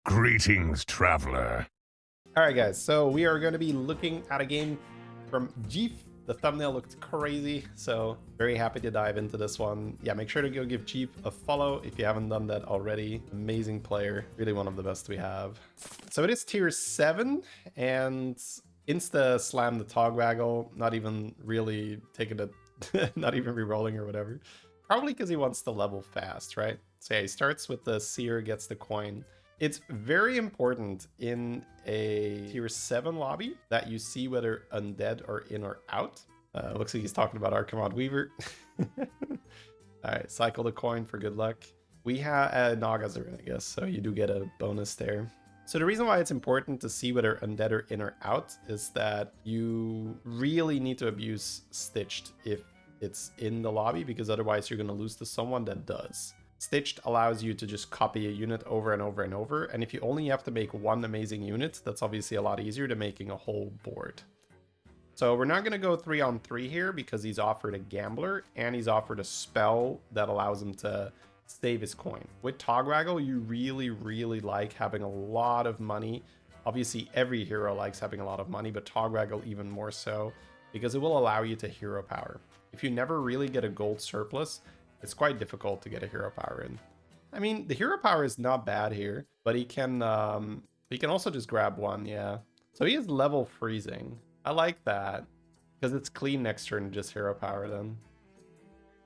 Greetings, traveler. Alright guys, so we are going to be looking at a game from Jeef. The thumbnail looked crazy, so very happy to dive into this one. Yeah, make sure to go give Jeef a follow if you haven't done that already. Amazing player, really one of the best we have. So it is tier 7, and insta slam the Togwaggle, not even really taking it, not even re-rolling or whatever. Probably because he wants to level fast, right? So yeah, he starts with the seer, gets the coin. It's very important in a tier 7 lobby that you see whether undead are in or out. Looks like he's talking about Archimod Weaver. Alright, cycle the coin for good luck. We have Naga's are in, I guess, so you do get a bonus there. So the reason why it's important to see whether undead are in or out is that you really need to abuse Stitched if it's in the lobby, because otherwise you're going to lose to someone that does. Stitched allows you to just copy a unit over and over and over, and if you only have to make one amazing unit, that's obviously a lot easier than making a whole board. So we're not going to go 3-on-3 here because he's offered a gambler and he's offered a spell that allows him to save his coin. With Togwaggle, you really like having a lot of money. Obviously every hero likes having a lot of money, but Togwaggle even more so, because it will allow you to hero power. If you never really get a gold surplus, it's quite difficult to get a hero power in. I mean, the hero power is not bad here, but he can also just grab one, yeah. So he is level freezing. I like that, because it's clean next turn to just hero power then.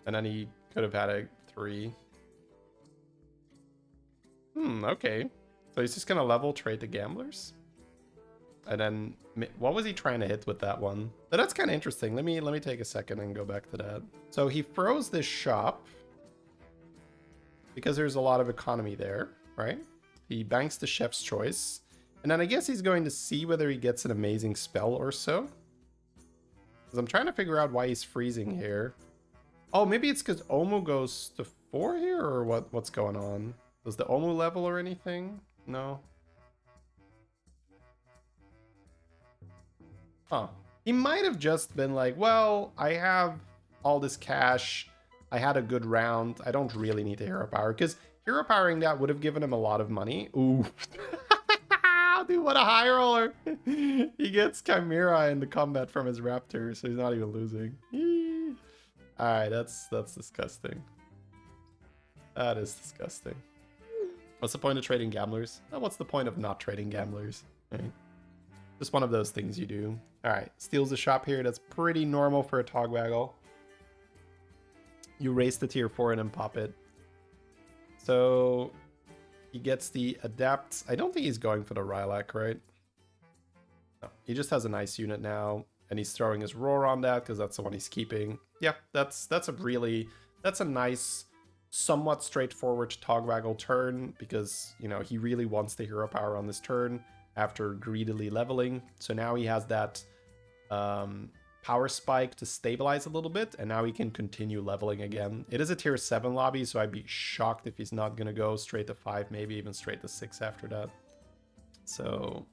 And then he could have had a 3. Okay. So he's just gonna level trade the gamblers? And then, what was he trying to hit with that one? But that's kind of interesting. Let me take a second and go back to that. So he froze this shop because there's a lot of economy there, right? He banks the chef's choice. And then I guess he's going to see whether he gets an amazing spell or so. Because I'm trying to figure out why he's freezing here. Oh, maybe it's because Omu goes to 4 here, or what's going on? Does the Omu level or anything? No. Huh. He might have just been like, well, I have all this cash. I had a good round. I don't really need to hero power, because hero powering that would have given him a lot of money. Ooh. Dude, what a high roller. He gets Chimera in the combat from his Raptor, so he's not even losing. Alright, that's disgusting. That is disgusting. What's the point of trading gamblers? Oh, what's the point of not trading gamblers? Right? Just one of those things you do. Alright, steals the shop here. That's pretty normal for a Togwaggle. You race the tier 4 and then pop it. So he gets the Adapt. I don't think he's going for the Rylak, right? No, he just has a nice unit now, and he's throwing his Roar on that because that's the one he's keeping. Yeah, that's a nice, somewhat straightforward Togwaggle turn, because, you know, he really wants the hero power on this turn after greedily leveling. So now he has that power spike to stabilize a little bit, and now he can continue leveling again. It is a tier 7 lobby, so I'd be shocked if he's not gonna go straight to 5, maybe even straight to 6 after that. So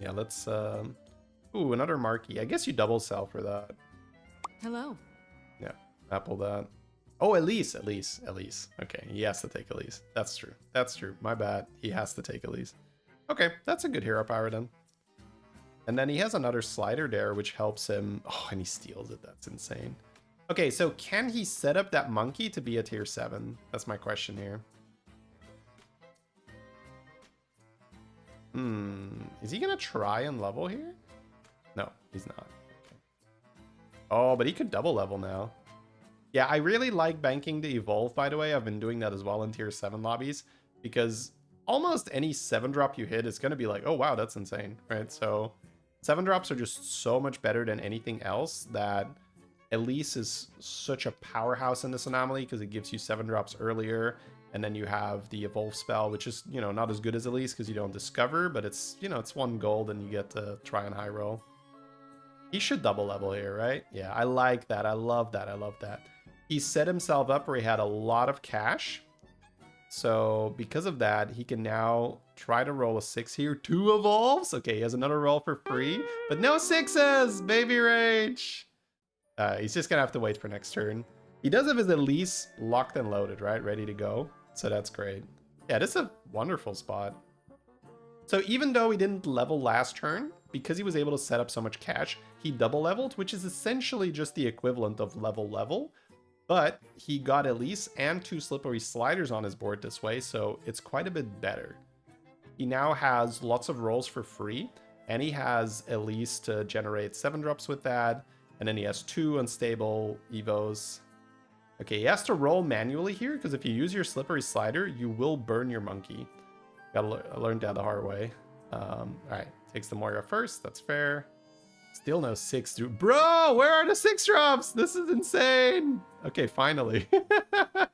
yeah, let's ooh, another marquee. I guess you double sell for that. Hello. Yeah, apple that. Oh, Elise. Okay, he has to take Elise. That's true. My bad. He has to take Elise. Okay, that's a good hero power then. And then he has another slider there, which helps him. Oh, and he steals it. That's insane. Okay, so can he set up that monkey to be a tier 7? That's my question here. Is he gonna try and level here? No, he's not. Okay. Oh, but he could double level now. Yeah, I really like banking the evolve, by the way. I've been doing that as well in tier 7 lobbies, because almost any 7-drop you hit is going to be like, oh wow, that's insane, right? So 7-drops are just so much better than anything else that Elise is such a powerhouse in this anomaly, because it gives you 7-drops earlier, and then you have the evolve spell, which is, you know, not as good as Elise because you don't discover, but it's, you know, it's 1 gold and you get to try and high roll. He should double level here, right? Yeah, I like that. I love that. He set himself up where he had a lot of cash. So because of that, he can now try to roll a 6 here. 2 evolves. Okay, he has another roll for free, but no 6s, baby rage. He's just gonna have to wait for next turn. He does have his Elise locked and loaded, right? Ready to go. So that's great. Yeah, this is a wonderful spot. So even though he didn't level last turn, because he was able to set up so much cash, he double leveled, which is essentially just the equivalent of level. But he got Elise and 2 slippery sliders on his board this way, so it's quite a bit better. He now has lots of rolls for free, and he has Elise to generate 7 drops with that, and then he has 2 unstable Evos. Okay, he has to roll manually here, because if you use your slippery slider, you will burn your monkey. Gotta learn that the hard way. Alright, takes the Moira first, that's fair. Still no 6 through. Bro, where are the 6 drops? This is insane. Okay, finally. That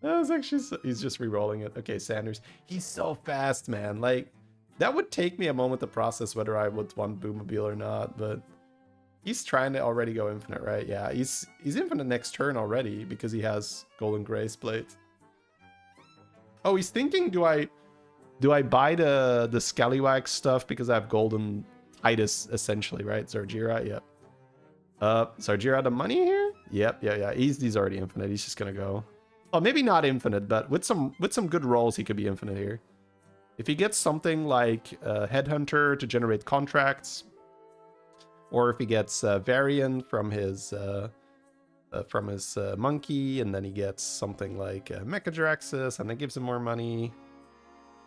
was actually he's just re-rolling it. Okay, Sanders. He's so fast, man. Like, that would take me a moment to process whether I would want Boomobile or not, but he's trying to already go infinite, right? Yeah, he's infinite next turn already because he has Golden Grace Plate. Oh, he's thinking, do I buy the Scallywag stuff because I have Golden Titus, essentially, right? Zar'jira, yep. Zar'jira the money here? Yep, yeah. He's already infinite. He's just gonna go. Oh, maybe not infinite, but with some good rolls, he could be infinite here. If he gets something like Headhunter to generate contracts, or if he gets Varian from his monkey, and then he gets something like Mechadraxus, and that gives him more money.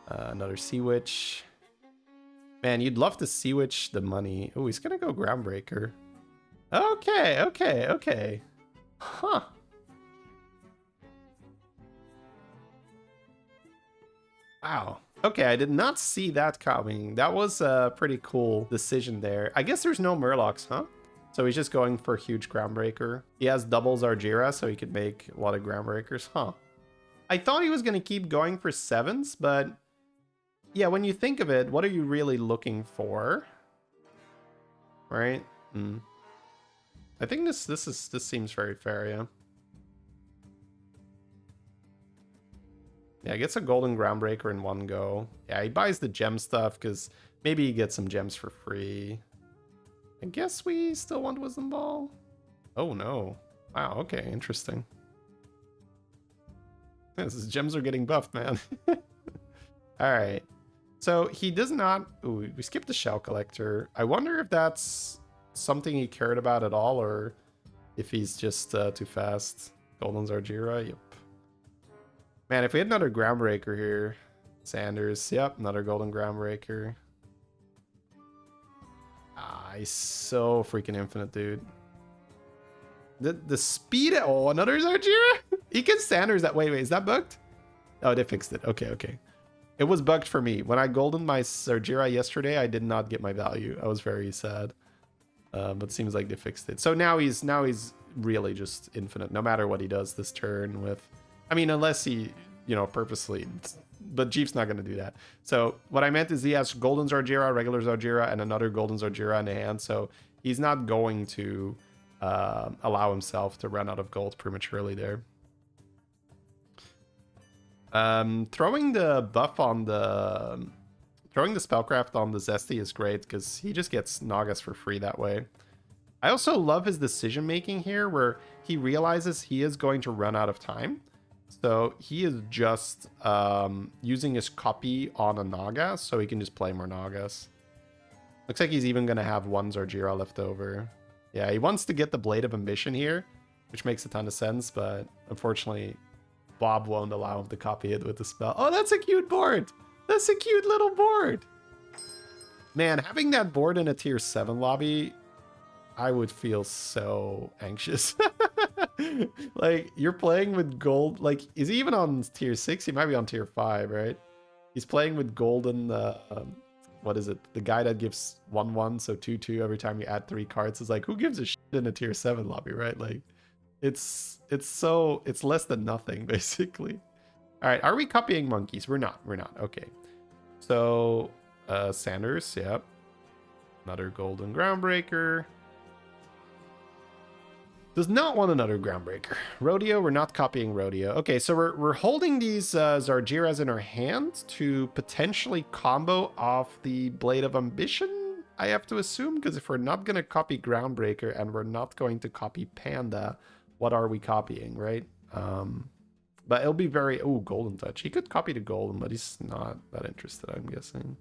Another Sea Witch. Man, you'd love to Sea Witch the money. Oh, he's gonna go Groundbreaker. Okay. Huh. Wow. Okay, I did not see that coming. That was a pretty cool decision there. I guess there's no Murlocs, huh? So he's just going for huge Groundbreaker. He has double Zar'jira, so he could make a lot of Groundbreakers. Huh. I thought he was gonna keep going for 7s, but yeah, when you think of it, what are you really looking for? Right? I think this seems very fair, yeah. Yeah, he gets a Golden Groundbreaker in one go. Yeah, he buys the gem stuff because maybe he gets some gems for free. I guess we still want Wisdom Ball. Oh no. Wow, okay, interesting. His gems are getting buffed, man. Alright. So he does not... Ooh, we skipped the Shell Collector. I wonder if that's something he cared about at all, or if he's just too fast. Golden Zar'jira, yep. Man, if we had another Groundbreaker here. Sanders, yep, another Golden Groundbreaker. Ah, he's so freaking infinite, dude. The speed... Oh, another Zar'jira? He can Sanders that... Wait, is that bugged? Oh, they fixed it. Okay. It was bugged for me. When I goldened my Zar'jira yesterday, I did not get my value. I was very sad. But it seems like they fixed it. So now he's really just infinite, no matter what he does this turn with... I mean, unless he, purposely... But Jeep's not going to do that. So what I meant is he has Golden Zar'jira, regular Zar'jira, and another Golden Zar'jira in the hand. So he's not going to allow himself to run out of gold prematurely there. Throwing the buff on throwing the spellcraft on the Zesty is great because he just gets Nagas for free that way. I also love his decision making here where he realizes he is going to run out of time. So he is just using his copy on a Naga so he can just play more Nagas. Looks like he's even going to have one Zar'jira left over. Yeah, he wants to get the Blade of Ambition here, which makes a ton of sense, but unfortunately... Bob won't allow him to copy it with the spell. Oh, that's a cute board. That's a cute little board. Man, having that board in a tier 7 lobby, I would feel so anxious. Like, you're playing with gold. Like, is he even on tier 6? He might be on tier 5, right? He's playing with golden, what is it? The guy that gives 1/1, so 2/2 every time you add 3 cards. Is like, who gives a shit in a tier 7 lobby, right? Like, it's less than nothing, basically. All right, are we copying monkeys? We're not. Okay. So, Sanders, yep. Another Golden Groundbreaker. Does not want another Groundbreaker. Rodeo, we're not copying Rodeo. Okay, so we're holding these Zar'jiras in our hand to potentially combo off the Blade of Ambition, I have to assume, because if we're not going to copy Groundbreaker and we're not going to copy Panda, what are we copying, right? But it'll be very... Oh, Golden Touch. He could copy the Golden, but he's not that interested, I'm guessing.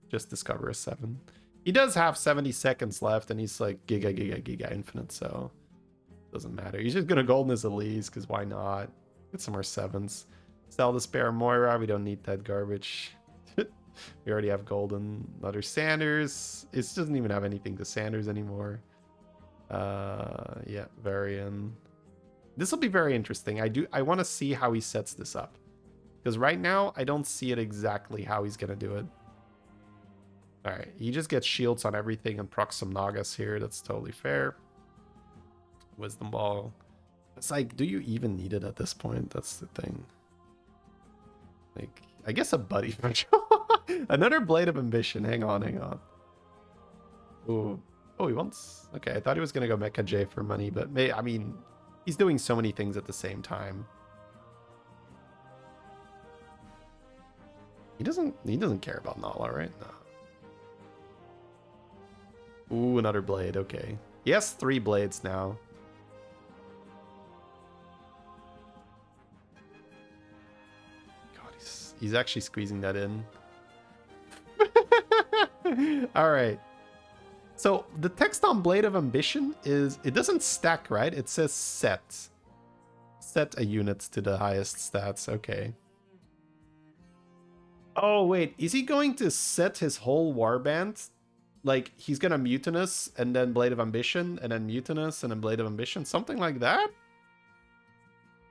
Just discover a 7. He does have 70 seconds left, and he's like Giga Infinite, so... Doesn't matter. He's just gonna Golden his Elise, because why not? Get some more 7s. Sell the Spare Moira. We don't need that garbage. We already have Golden. Another Sanders. It doesn't even have anything to Sanders anymore. Yeah, Varian. This will be very interesting. I want to see how he sets this up. Because right now, I don't see it exactly how he's going to do it. Alright, he just gets shields on everything and procs some Nagas here. That's totally fair. Wisdom Ball. It's like, do you even need it at this point? That's the thing. Like, I guess a buddy for another Blade of Ambition. Hang on. Ooh. Oh, he wants... Okay, I thought he was going to go Mecha J for money, but I mean, he's doing so many things at the same time. He doesn't care about Nala, right? No. Ooh, another blade. Okay. He has 3 blades now. God, he's actually squeezing that in. All right. So the text on Blade of Ambition is, it doesn't stack, right? It says set. Set a unit to the highest stats. Okay. Oh, wait. Is he going to set his whole warband? Like, he's going to Mutinous and then Blade of Ambition and then Mutinous and then Blade of Ambition? Something like that?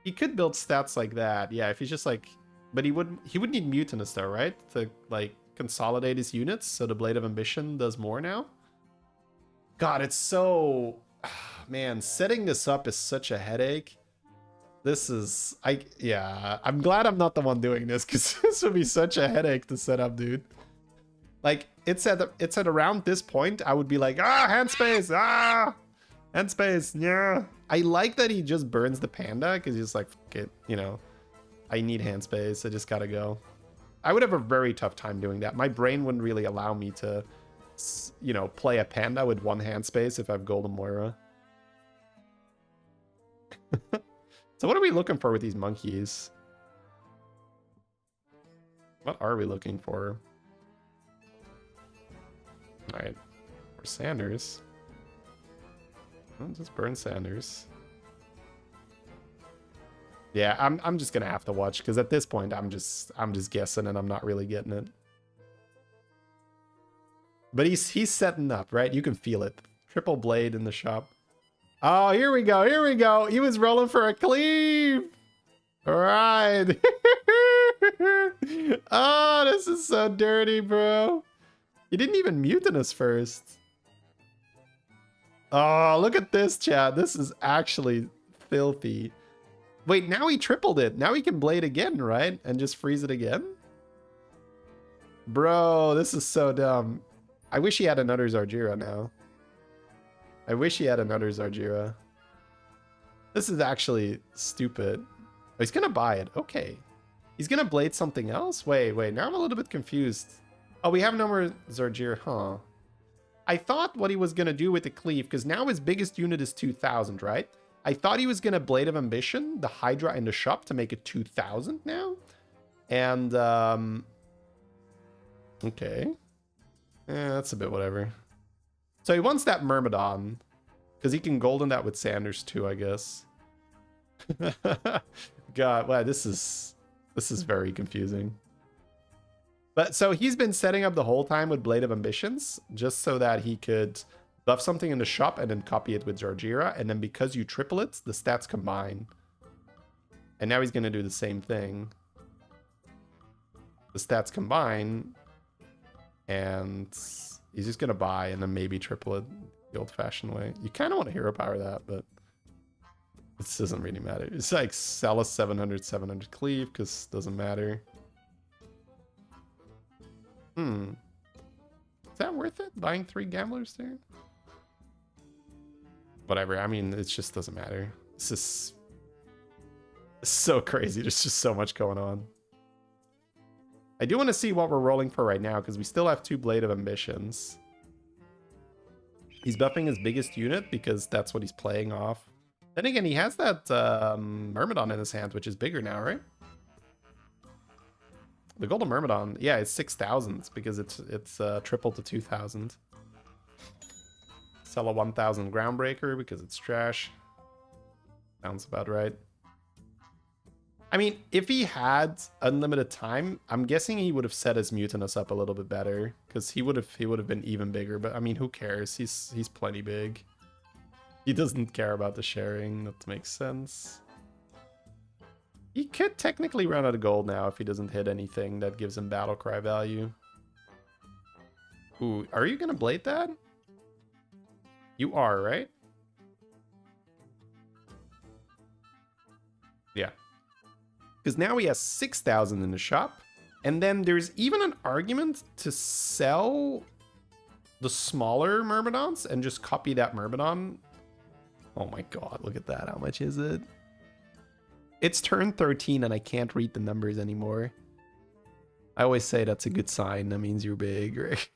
He could build stats like that. Yeah, if he's just like... But he would need Mutinous though, right? To, like, consolidate his units so the Blade of Ambition does more now? God, it's so... Man, setting this up is such a headache. This is... Yeah, I'm glad I'm not the one doing this, because this would be such a headache to set up, dude. Like, it's at around this point, I would be like, hand space, hand space, yeah. I like that he just burns the panda, because he's like, fuck it, you know. I need hand space, I just gotta go. I would have a very tough time doing that. My brain wouldn't really allow me to... you know, play a panda with 1 hand space if I have Golden Moira. So what are we looking for with these monkeys? What are we looking for? Alright. For Sanders. Well, just burn Sanders. Yeah, I'm just gonna have to watch, because at this point I'm just guessing and I'm not really getting it. But he's setting up, right? You can feel it. Triple blade in the shop. Oh, here we go. Here we go. He was rolling for a cleave. All right. Oh, this is so dirty, bro. He didn't even Mutinous first. Oh, look at this, chat. This is actually filthy. Wait, now he tripled it. Now he can blade again, right? And just freeze it again? Bro, this is so dumb. I wish he had another Zar'jira now. I wish he had another Zar'jira. This is actually stupid. Oh, he's gonna buy it. Okay. He's gonna blade something else? Wait. Now I'm a little bit confused. Oh, we have no more Zar'jira, huh? I thought what he was gonna do with the cleave, because now his biggest unit is 2,000, right? I thought he was gonna Blade of Ambition, the Hydra in the shop, to make it 2,000 now. And, okay. That's a bit whatever. So he wants that Myrmidon, because he can golden that with Sanders too, I guess. God, wow, this is very confusing. But so he's been setting up the whole time with Blade of Ambitions, just so that he could buff something in the shop and then copy it with Zar'jira, and then because you triple it, the stats combine. And now he's gonna do the same thing. The stats combine, and he's just gonna buy and then maybe triple it the old-fashioned way. You kind of want to hero power that, but this doesn't really matter. It's like sell a 700 cleave, because it doesn't matter. Is that worth it? Buying 3 gamblers there? Whatever. I mean, it just doesn't matter. This is so crazy. There's just so much going on. I do want to see what we're rolling for right now, because we still have 2 Blade of Ambitions. He's buffing his biggest unit because that's what he's playing off. Then again, he has that Myrmidon in his hand, which is bigger now, right? The Golden Myrmidon, yeah, it's 6,000 because it's triple to 2,000. Sell a 1,000 Groundbreaker because it's trash. Sounds about right. I mean, if he had unlimited time, I'm guessing he would have set his Mutinous up a little bit better because he would have been even bigger. But I mean, who cares? He's plenty big. He doesn't care about the sharing. That makes sense. He could technically run out of gold now if he doesn't hit anything that gives him battle cry value. Ooh, are you gonna blade that? You are, right? Yeah. Because now he has 6,000 in the shop. And then there's even an argument to sell the smaller Myrmidons and just copy that Myrmidon. Oh my god, look at that. How much is it? It's turn 13 and I can't read the numbers anymore. I always say that's a good sign. That means you're big, right?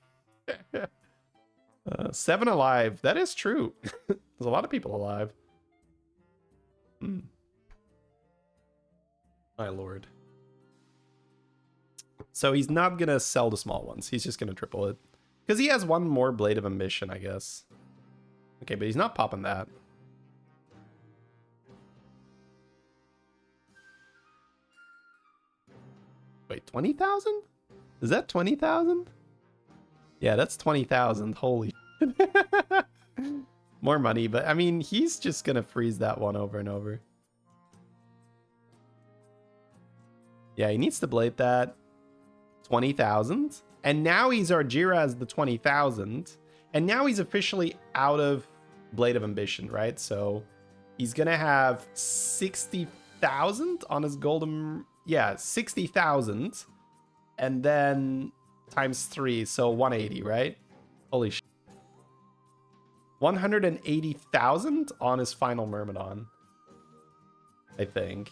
7 alive. That is true. There's a lot of people alive. My lord. So he's not gonna sell the small ones. He's just gonna triple it. Because he has one more Blade of Ambition, I guess. Okay, but he's not popping that. Wait, 20,000? Is that 20,000? Yeah, that's 20,000. Holy more money, but I mean, he's just gonna freeze that one over and over. Yeah, he needs to blade that. 20,000. And now he's Zar'jira as the 20,000. And now he's officially out of Blade of Ambition, right? So he's gonna have 60,000 on his golden... Yeah, 60,000. And then times 3, so 180, right? Holy shit. 180,000 on his final Myrmidon, I think.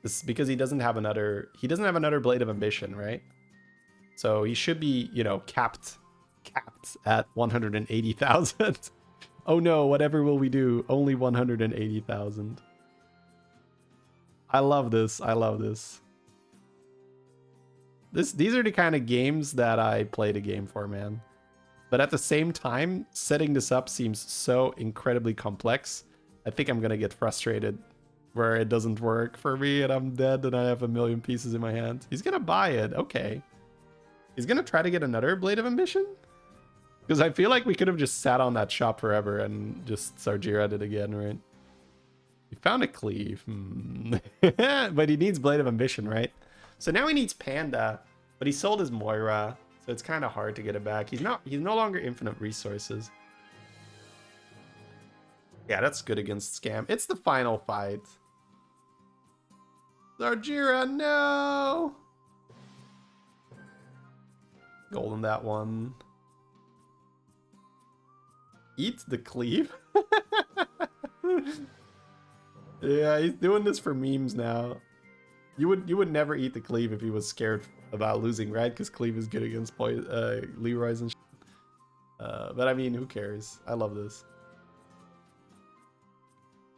This is because he doesn't have another Blade of Ambition, right? So he should be, you know, capped at 180,000. Oh no, whatever will we do? Only 180,000. I love this. I love this. These are the kind of games that I play the game for, man. But at the same time, setting this up seems so incredibly complex. I think I'm gonna get frustrated where it doesn't work for me and I'm dead and I have a million pieces in my hand. He's gonna buy it. Okay. He's gonna try to get another Blade of Ambition? Because I feel like we could have just sat on that shop forever and just Zar'jira it again, right? He found a cleave. But he needs Blade of Ambition, right? So now he needs Panda, but he sold his Moira, so it's kind of hard to get it back. He's no longer infinite resources. Yeah, that's good against Scam. It's the final fight. Zar'jira, no! Golden that one. Eat the cleave? Yeah, he's doing this for memes now. You would never eat the cleave if he was scared about losing, right? Because cleave is good against Leroy's and shit. But I mean, who cares? I love this.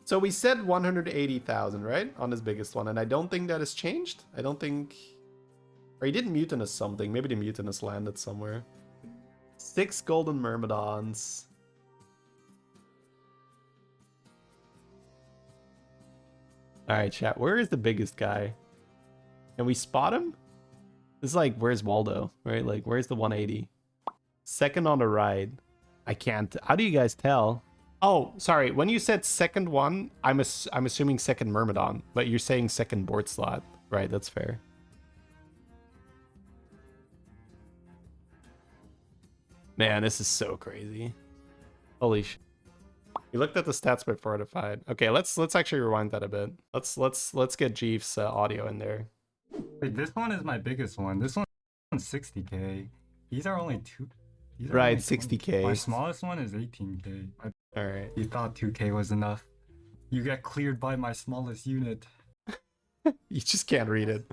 So we said 180,000, right? On his biggest one, and I don't think that has changed. I don't think... Or he did Mutinous something. Maybe the Mutinous landed somewhere. 6 Golden Myrmidons. Alright, chat. Where is the biggest guy? Can we spot him? This is like, where's Waldo? Right? Like, where's the 180? Second on the right. I can't... How do you guys tell? Oh, sorry. When you said second one, I'm assuming second Myrmidon. But you're saying second board slot. Right, that's fair. Man, this is so crazy. Holy shit. You looked at the stats before the fight. Okay, let's actually rewind that a bit. Let's get Jeeves audio in there. Wait, this one is my biggest one. This one's 60k. These are only two. These are Right, only 60k. My smallest one is 18k. All right. You thought 2k was enough. You get cleared by my smallest unit. You just can't read it.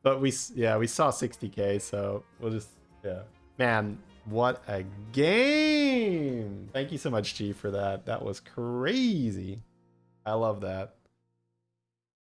But we saw 60k, so we'll just, yeah. Man, What a game! Thank you so much, Chief, for that. That was crazy. I love that.